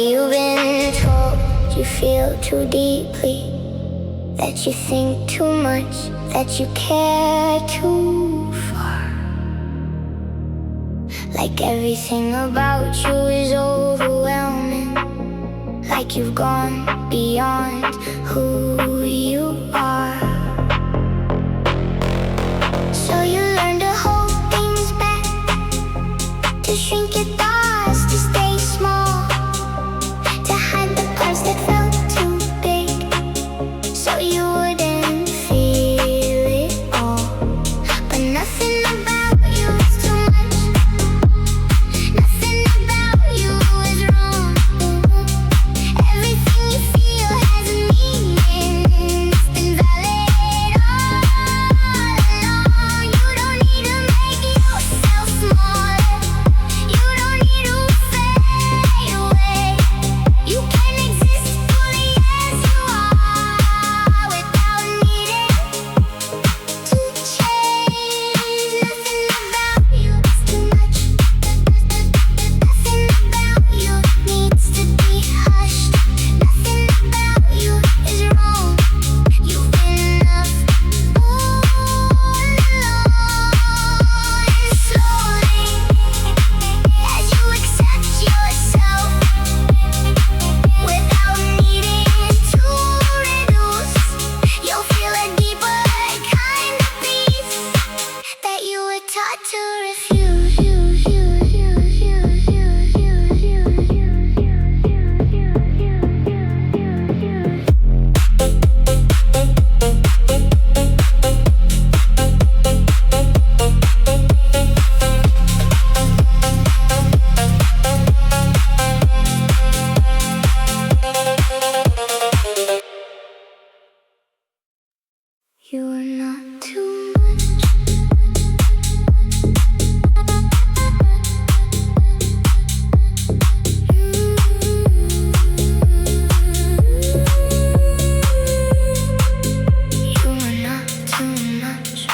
You've been told you feel too deeply, that you think too much, that you care too far. Like everything about you is overwhelming, like you've gone beyond who you are. So you learn to hold things back, to shrink your thoughts, to stay small, to hide the parts that felt too big, so you wouldn't feel it all. But nothing about you is too much, nothing about you is wrong. Everything you feel has a meaning, it's been valid all along. You don't need to make yourself smaller, you don't need to fade away. You can exist fully as you are, without needing to change. Nothing about you is too much, nothing about you needs to be hushed, nothing about you is wrong. You've been enough all along. And slowly, as you accept yourself without needing to reduce, you'll feel a deeper kind of peace that you were taught to refuse. You are not too much. You are not too much.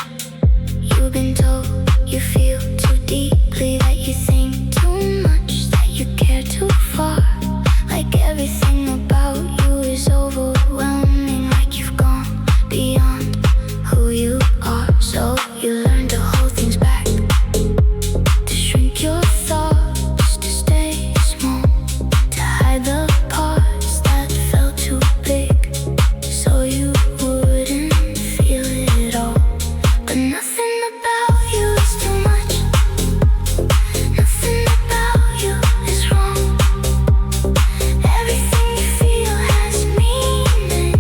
You've been told you feel too deeply, that you think too much, that you care too far. Like everything about you is overwhelming, like you've gone beyond who you are. So you learn to hold things back, to shrink your thoughts, to stay small, to hide the parts that felt too big, so you wouldn't feel it all. But nothing about you is too much, nothing about you is wrong. Everything you feel has meaning,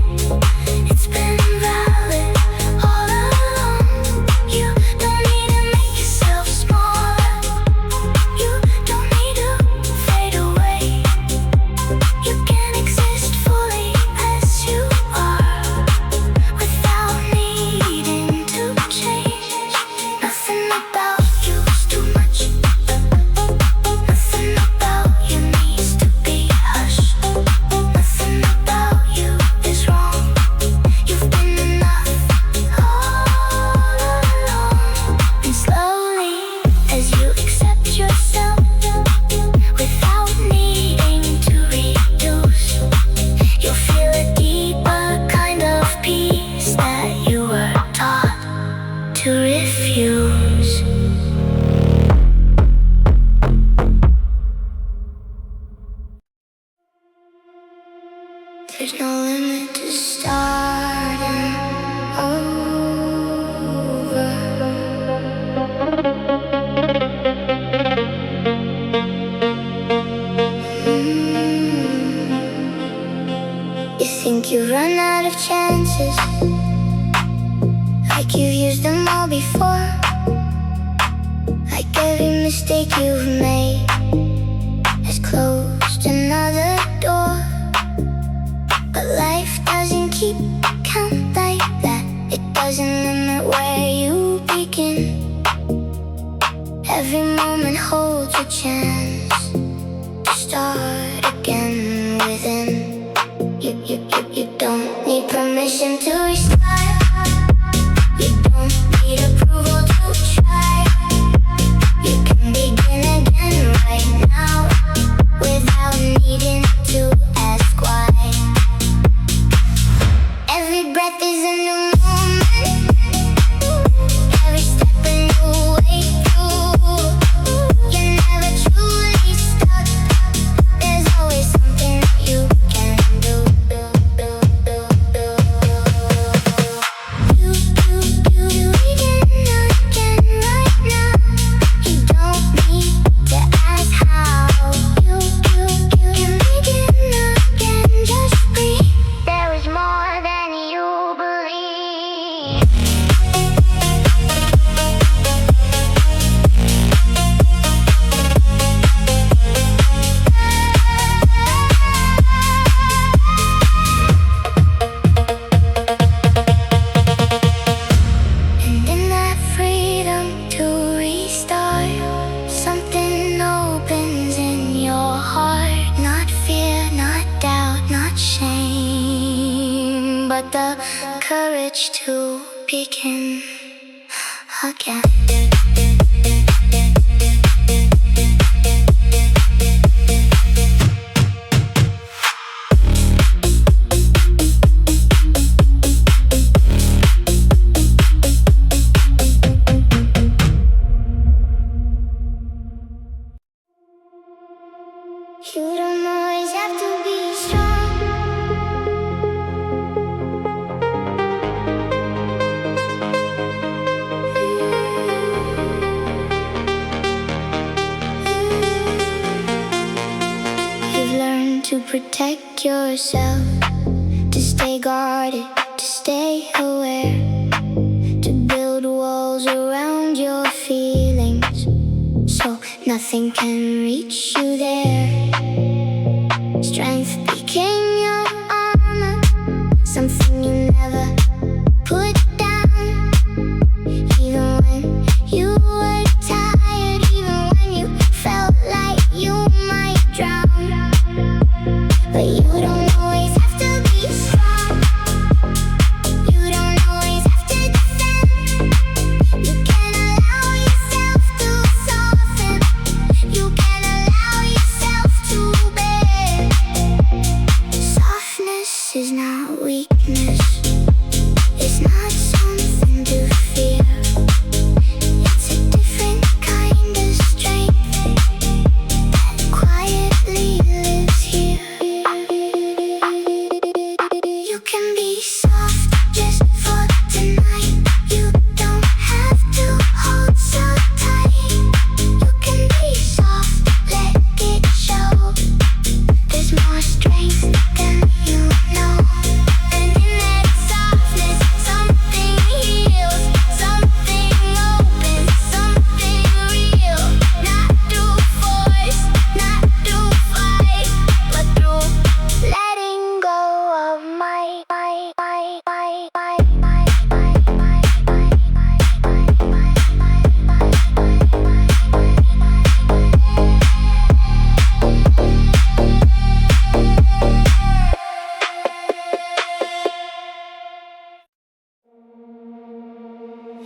it's been valid all along. You don't need to make yourself smaller, you don't need to fade away. You can exist fully as you are, without needing to change. Nothing about you is too much, nothing about you needs to be hushed, nothing about you is wrong. You've been enough all along. And slowly, as you accept yourself without needing to reduce, you'll feel a deeper kind of peace that you were taught to refuse. There's no limit to starting over. You think you run out of chances, like you've used them all before. Like every mistake you've made has closed another door. But life doesn't keep count like that. It doesn't limit where you begin. Every moment holds a chance to start again within. but the courage to begin again. You don't always have to be strong. You've learned to protect yourself, to stay guarded, to stay aware, to build walls around your feelings so nothing can reach you there. Strength became your armor, something you never put down. Even when you were tired, even when you felt like you might drown. But you don't always have to be strong. You don't always have to defend. You can allow yourself to soften. You can allow yourself to bend. Softness is not weakness. It's not something to fear. It's a different kind of strength that quietly lives here. You can be soft just for tonight. You don't have to hold so tight. You can be soft, let it show. There's more strength than you know. And in that softness, something heals, something opens, something real. Not through force, not through fight, but through letting go of my.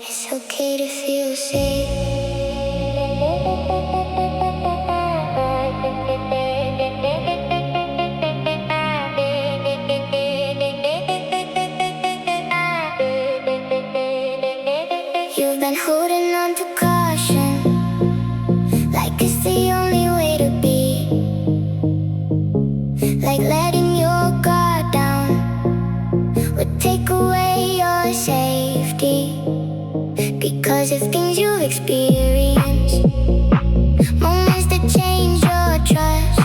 It's okay to feel safe. You've been holding on to caution, like it's the only way to be. Like letting your guard down would take away your safety. Because of things you've experienced, moments that change your trust,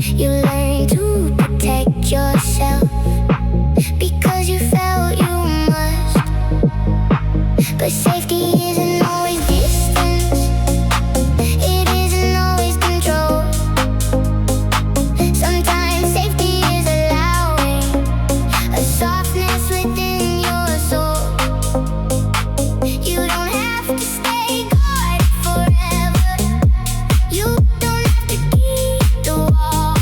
you learn to protect yourself. Because you felt you must. But safety isn't always distance. It isn't always control. Sometimes safety is allowing a softness within your soul. You don't have to stay guarded forever. You don't have to keep the wall.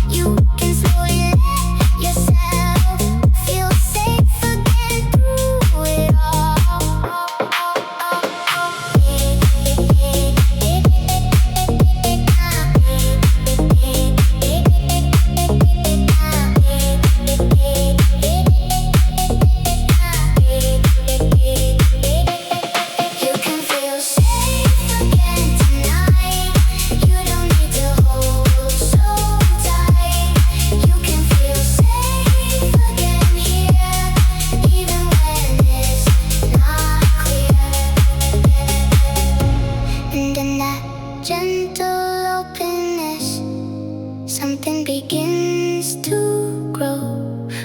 You can slowly let yourself feel safe again through it all. You can feel safe again tonight. You don't need to hold so tight. You can feel safe again here, even when it's not clear. And in that gentle openness, something begins to grow.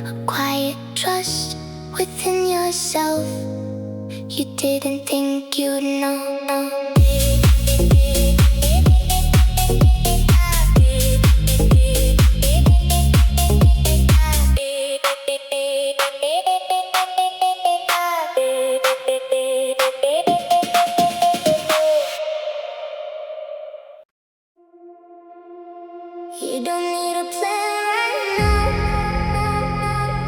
A quiet trust within yourself you didn't think you'd know. You don't need a plan right now.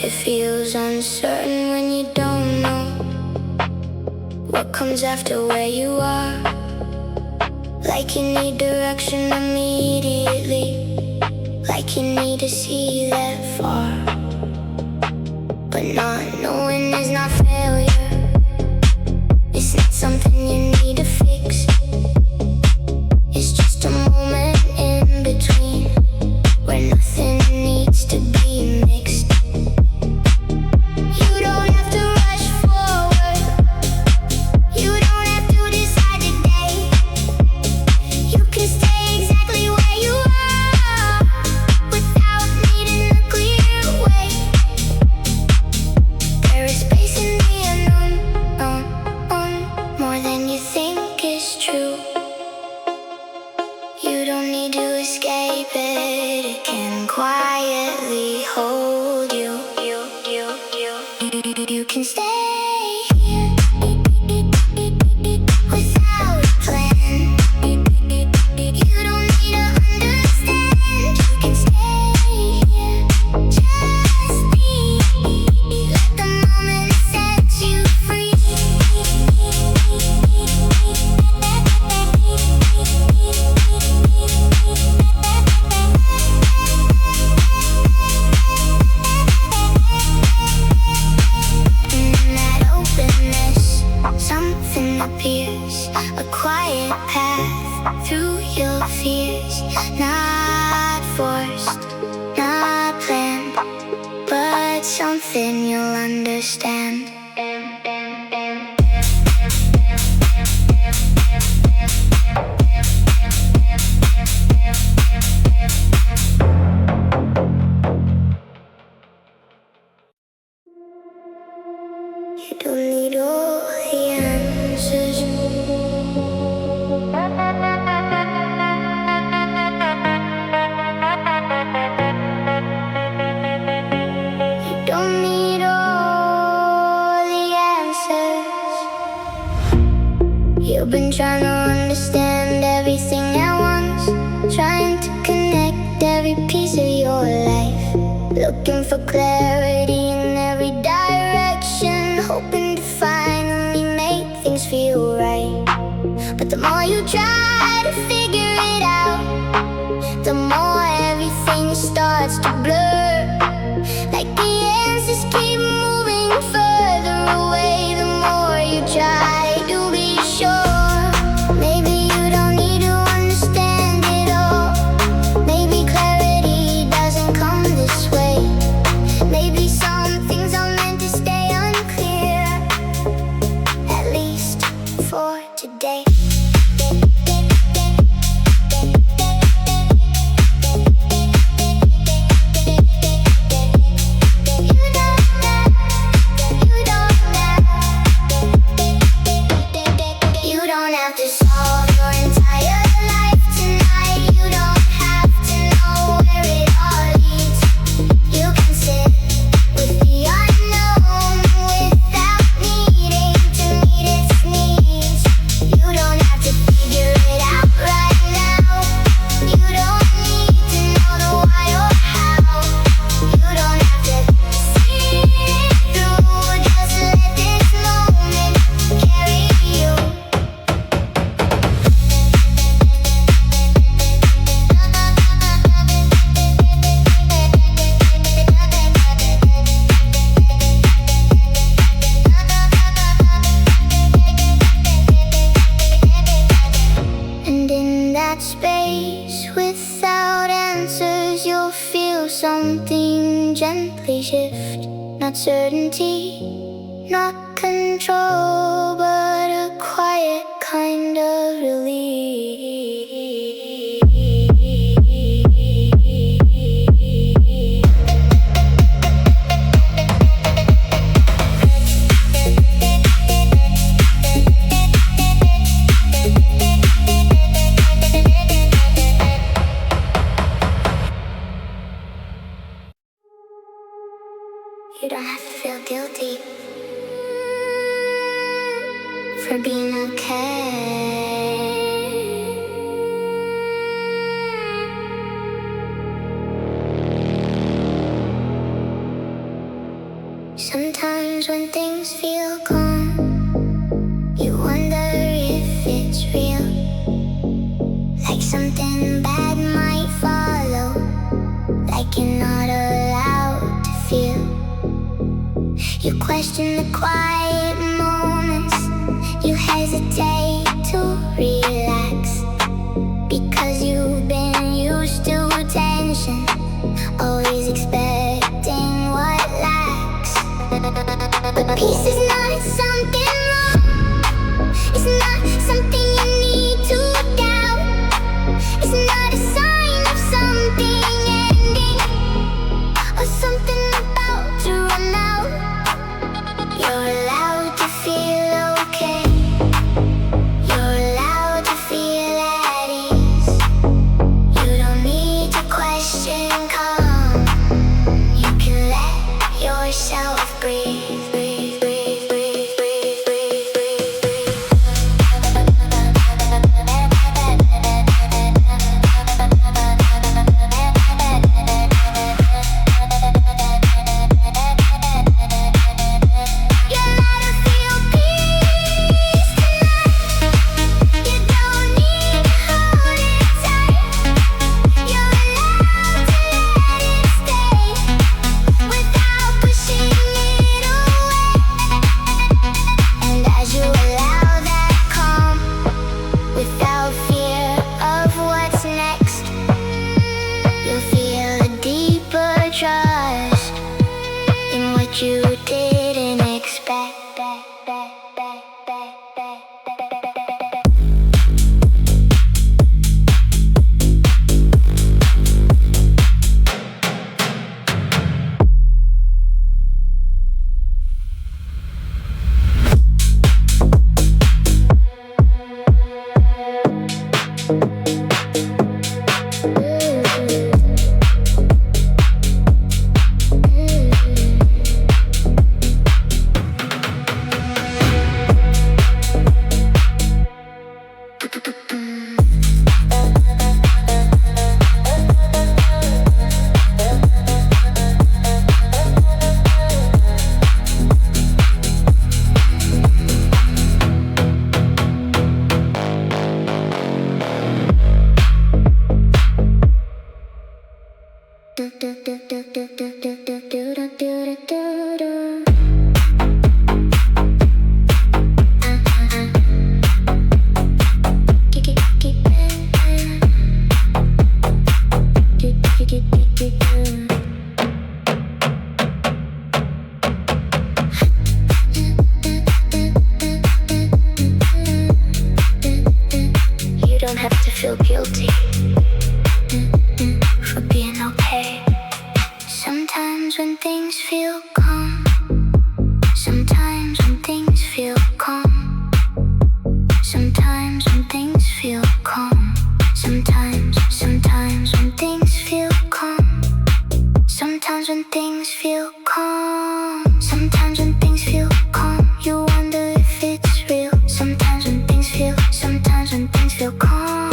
It feels uncertain when you don't know what comes after where you are. Like you need direction immediately, like you need to see that far. But not knowing is not failure. It's not something you need to fix. It's just a moment in between where nothing needs to be mixed. You don't have to rush forward. You don't have to decide today. You can stay exactly where you are without needing a clear way. There is space in the unknown, more than you think is true. You don't need to escape it, it can quietly hold you. You can stay here without a plan. You don't need to understand. You can stay here, just be. Let the moment set you free. In that openness, something appears, a quiet path through your fears. Not forced, not planned, but something you'll understand. You don't need all the answers. You don't need all the answers. You've been trying to understand everything at once, trying to connect every piece of your life, looking for clarity in every direction, hoping to finally make things feel right. But the more you try to figure it out, the more everything starts to blur. Like the answers keep moving further away, the more you try to be sure. Maybe you don't need to understand it all. Maybe clarity doesn't come this way. Maybe some things are meant to stay unclear, at least for today. You don't have to solve your entire life tonight. You don't have to know where it all leads. You can sit with the unknown without needing to meet its needs. You don't have to figure it out right now. You don't need to know the why or how. You don't have to see it through. Just let this moment carry you. And in that space, without answers, you'll feel something gently shift. Not certainty, not control, but a quiet kind of relief. You don't have to feel guilty for being okay. Sometimes when things feel calm, you wonder if it's real. Like something bad might follow, like you're not allowed to feel. You question the quiet moments, you hesitate to relax, because you've been used to tension, always expecting what lacks. But peace is not something wrong, it's not something you need to doubt. It's not a sign of something ending, or something about to run out. You're allowed to feel okay, you're allowed to feel at ease. You don't need to question calm, you can let yourself breathe. Trust in what you didn't expect. You don't have to feel guilty for being okay. Sometimes when things feel calm, sometimes when things feel calm, sometimes when things feel calm, sometimes when things feel calm, sometimes when things feel calm, sometimes when things feel calm, you wonder if it's real. Sometimes when things feel calm,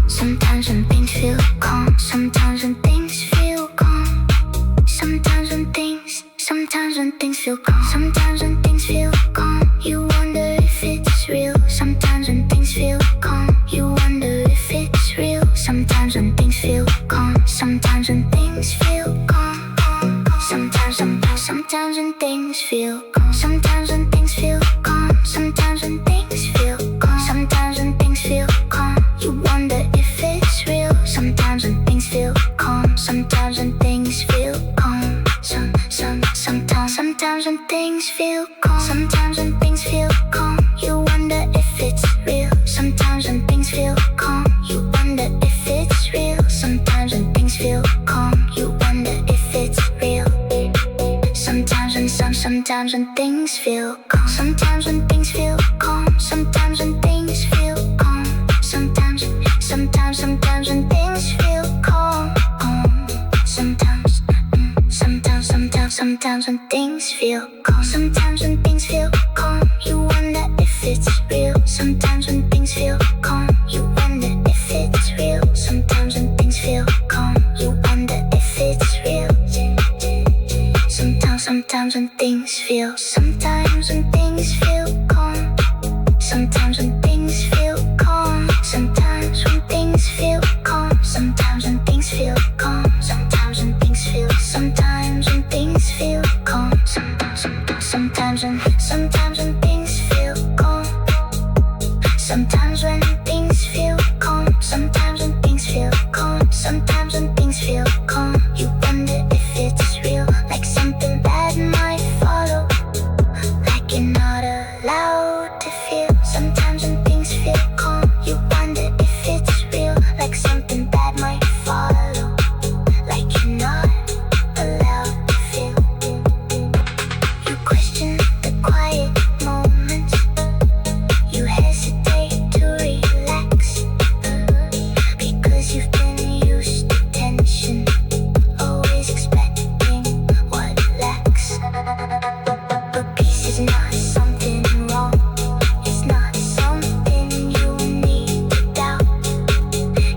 sometimes when things feel calm, sometimes when things feel calm, sometimes when things feel calm, sometimes when things feel calm, you wonder if it's real. Sometimes when things feel calm, you wonder if it's real. Sometimes when things feel calm, sometimes when things feel calm, sometimes when things feel calm, sometimes when things feel calm, sometimes when things feel calm, sometimes when things feel calm, you wonder if it's real. Sometimes when things feel calm, sometimes when things feel calm, sometimes when things feel calm, sometimes when things feel calm, you wonder if it's real. Sometimes when things feel calm, you wonder if it's real. Sometimes when things feel calm, you wonder if it's real. Sometimes when things feel calm, sometimes when things feel calm, sometimes when things feel calm, sometimes when things feel calm, sometimes when things feel calm, sometimes when things feel calm, you wonder if it's real. Sometimes when things feel calm, you wonder if it's real. Sometimes when things feel calm, you wonder if it's real. Sometimes Sometimes when things feel, sometimes when things feel calm. Sometimes when things feel calm. Sometimes when things feel calm. Sometimes when things feel calm. Sometimes when things feel. Sometimes when things feel calm. Sometimes when things feel calm. Sometimes when things feel calm. Sometimes when things feel calm. Sometimes when things feel calm. You wonder if it's real, like something bad might follow, like you're not allowed to feel. Sometimes when things feel calm, you wonder if it's real, like something bad might follow, like you're not allowed to feel. You question the quiet moments, you hesitate to relax, because you've been used to tension, always expecting what lacks. But peace is not something wrong, it's not something you need to doubt.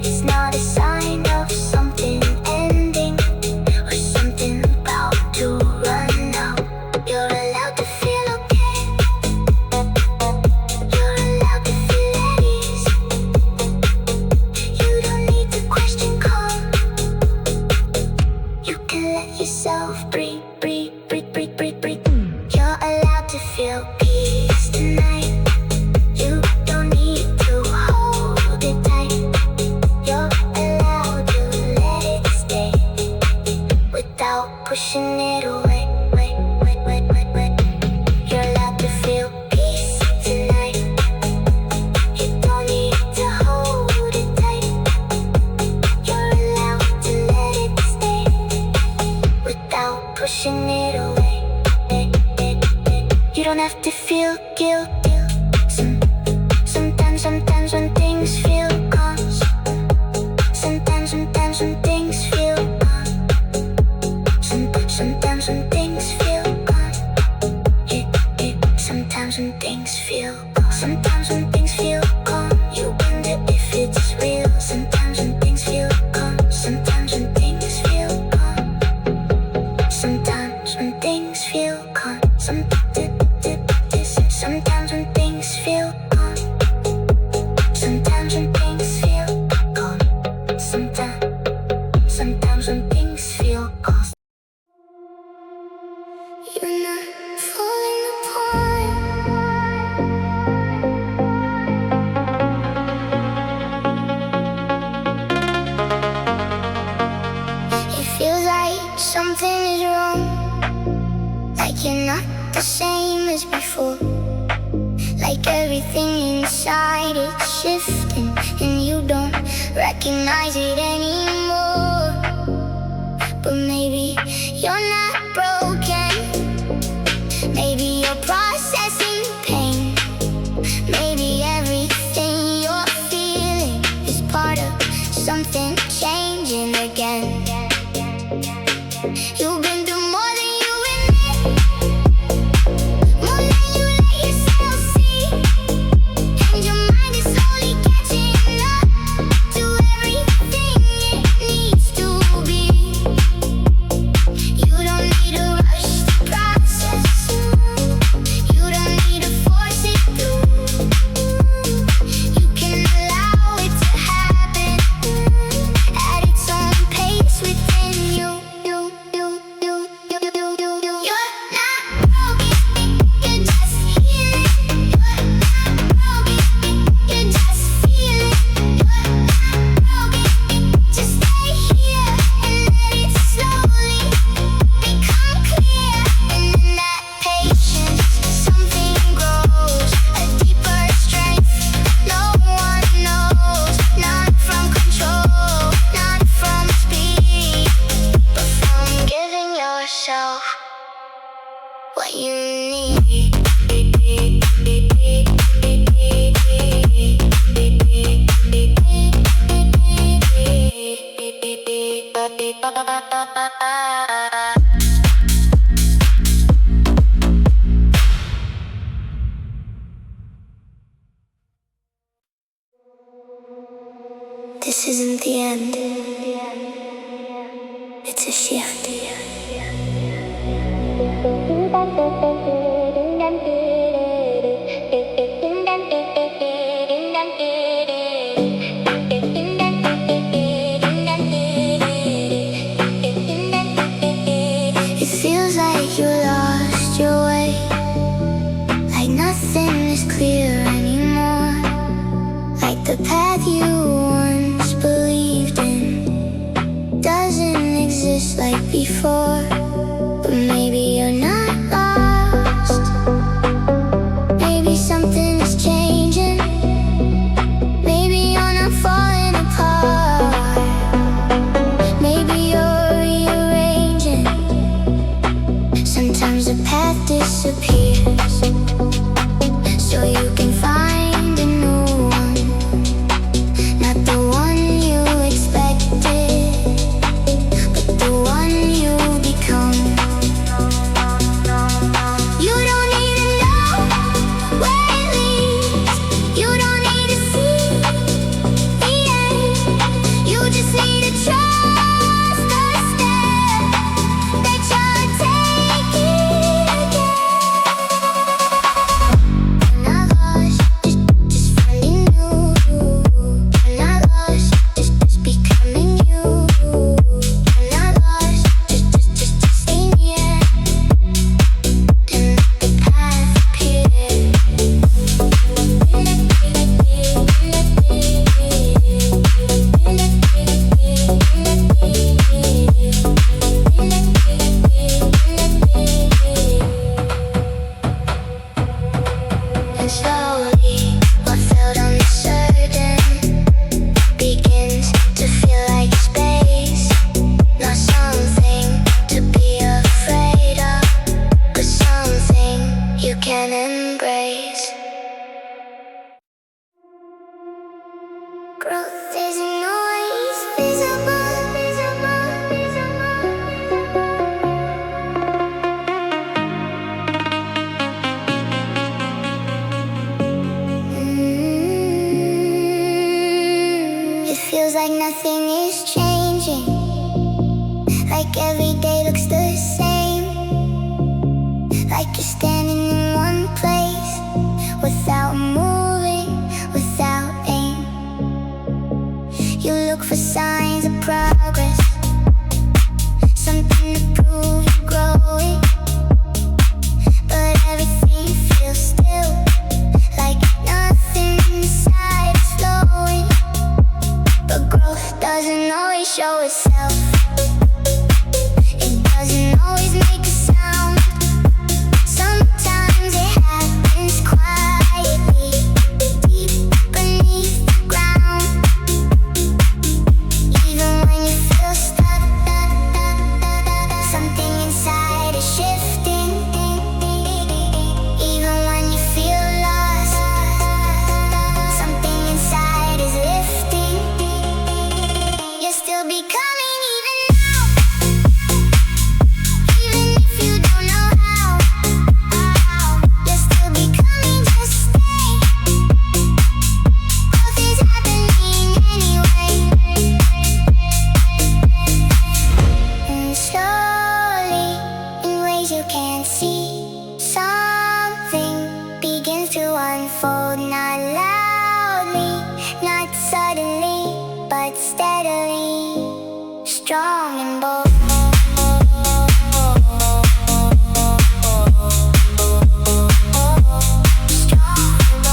It's not a sign of something ending, or something about to run out. You're allowed to feel okay, you're allowed to feel at ease. You don't need to question calm, you can let yourself breathe, breathe, breathe, breathe, breathe, breathe. You're allowed to feel peace tonight, you don't need to hold it tight. You're allowed to let it stay, without pushing it away. You're allowed to feel peace tonight, you don't need to hold it tight. You're allowed to let it stay, without pushing it away. You don't have to feel guilt. Sometimes when things feel calm. Sometimes when things feel calm. Sometimes when things feel calm. Sometimes when things feel calm. Sometimes when things feel calm, you wonder if it's real. Sometimes when things feel calm. Sometimes when things feel calm. Sometimes when things feel calm. Sometimes when things feel calm. Sometimes when things feel calm. Sometimes when things feel calm. You're not falling apart. It feels like something is wrong, like you're not the same as before. Like everything inside it's shifting, and you don't recognize it anymore. But maybe you're not broken, maybe you're processing pain. Maybe everything you're feeling is part of something changing again. You've been through more than you admit, more than you let yourself see. And your mind is slowly catching up to everything it needs to be. You don't need to rush the process, you don't need to force it through. You can allow it to happen at its own pace within you. What you need. This isn't the end. It's a shift. It feels like you lost your way, like nothing is clear anymore, like the path you once believed in doesn't exist like before. But maybe you're not lost, maybe something is changing, maybe you're not falling apart, maybe you're rearranging. Sometimes the path disappears, so you can find a new one, not the one you expected, but the one you become. You don't need to know where it leads, you don't need to see the end, you just need to trust the step that you're taking again. You're not lost, just finding you. You're not lost, just becoming you. You're not lost, just stay near and let the path appear. And slowly, what felt uncertain begins to feel like space. Not something to be afraid of, but something you can embrace. Growth isn't always visible, It feels like nothing is changing, like every day looks the same, like you're standing in one place without moving, without aim. You look for signs of progress, something to prove you're growing, but everything feels still, like nothing inside is flowing. But growth doesn't always show itself, it doesn't always make a sound. Sometimes it happens quietly, deep beneath the ground. Even when you feel stuck, something inside is shifting. Even when you feel lost, something inside is lifting. You're still becoming even now, even if you don't know how. You're still becoming, just stay. Growth is happening anyway. And slowly, in ways you can't see, something begins to unfold, not loudly, not suddenly, but steadily, strong and bold. Strong and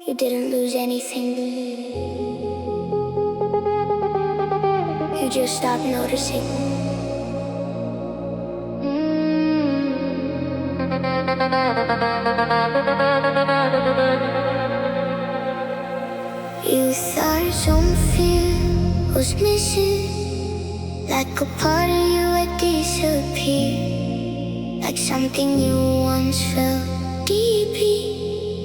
You didn't lose anything, you just stopped noticing. You thought some fear was missing, like a part of you had disappeared, like something you once felt deeply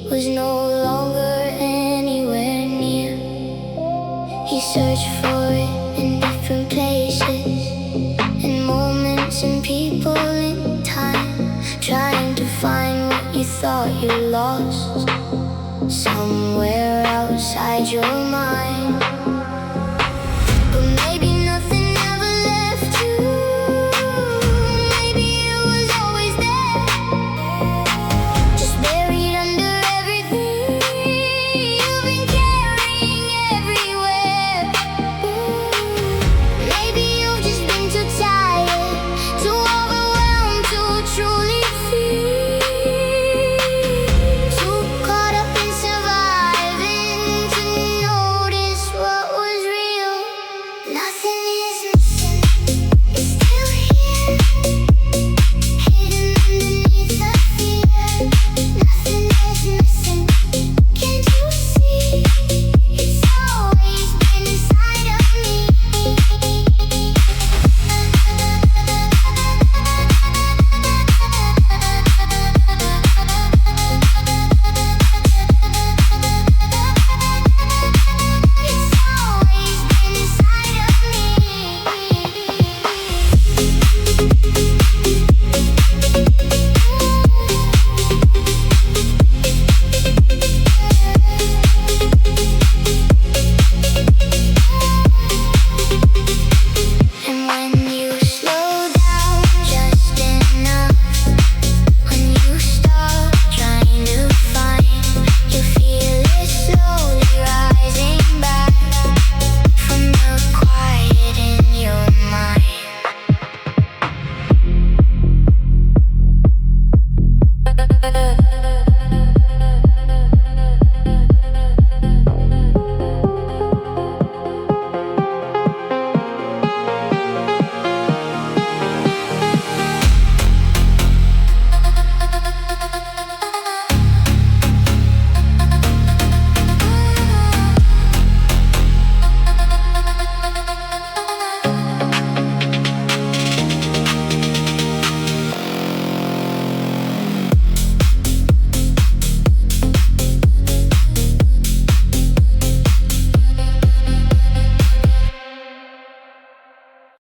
was no longer anywhere near. You searched for it in different places, in moments and people in time, trying to find what you thought lost somewhere outside your mind.